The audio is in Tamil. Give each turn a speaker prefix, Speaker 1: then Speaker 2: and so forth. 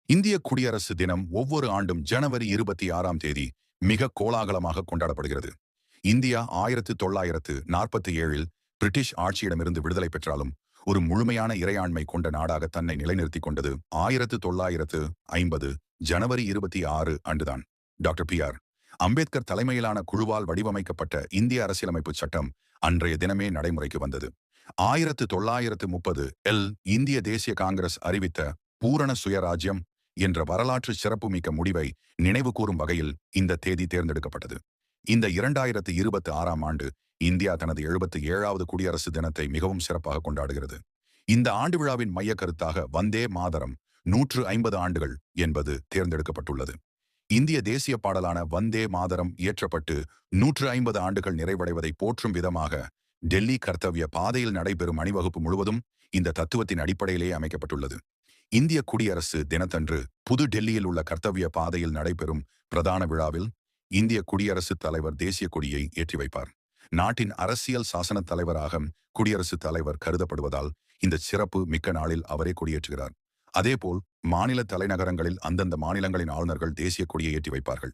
Speaker 1: இந்திய குடியரசு தினம் ஒவ்வொரு ஆண்டும் ஜனவரி 26ஆம் தேதி மிக கோலாகலமாக கொண்டாடப்படுகிறது. இந்தியா 1947இல் பிரிட்டிஷ் ஆட்சியிடமிருந்து விடுதலை பெற்றாலும் ஒரு முழுமையான இறையாண்மை கொண்ட நாடாக தன்னை நிலைநிறுத்திக் கொண்டது 1950 ஜனவரி 26 அன்றுதான். Doctor B.R.. அம்பேத்கர் தலைமையிலான குழுவால் வடிவமைக்கப்பட்ட இந்திய அரசியலமைப்பு சட்டம் அன்றைய தினமே நடைமுறைக்கு வந்தது. 1930 இந்திய தேசிய காங்கிரஸ் அறிவித்த பூரண சுயராஜ்யம் என்ற வரலாற்று சிறப்புமிக்க முடிவை நினைவு கூறும் வகையில் இந்த தேதி தேர்ந்தெடுக்கப்பட்டது. இந்த 2026ஆம் ஆண்டு இந்தியா தனது 77வது குடியரசு தினத்தை மிகவும் சிறப்பாக கொண்டாடுகிறது. இந்த ஆண்டு விழாவின் மைய கருத்தாக வந்தே மாதரம் 150 ஆண்டுகள் என்பது தேர்ந்தெடுக்கப்பட்டுள்ளது. இந்திய தேசிய பாடலான வந்தே மாதரம் இயற்றப்பட்டு 150 ஆண்டுகள் நிறைவடைவதை போற்றும் விதமாக டெல்லி கர்த்தவ்ய பாதையில் நடைபெறும் அணிவகுப்பு முழுவதும் இந்த தத்துவத்தின் அடிப்படையிலேயே அமைக்கப்பட்டுள்ளது. இந்திய குடியரசு தினத்தன்று புது டெல்லியில் உள்ள கர்த்தவ்ய பாதையில் நடைபெறும் பிரதான விழாவில் இந்திய குடியரசுத் தலைவர் தேசிய கொடியை ஏற்றி வைப்பார். நாட்டின் அரசியல் சாசன தலைவராக குடியரசுத் தலைவர் கருதப்படுவதால் இந்த சிறப்பு மிக்க நாளில் அவரே கொடியேற்றுகிறார். அதேபோல் மாநில தலைநகரங்களில் அந்தந்த மாநிலங்களின் ஆளுநர்கள் தேசிய கொடியை ஏற்றி வைப்பார்கள்.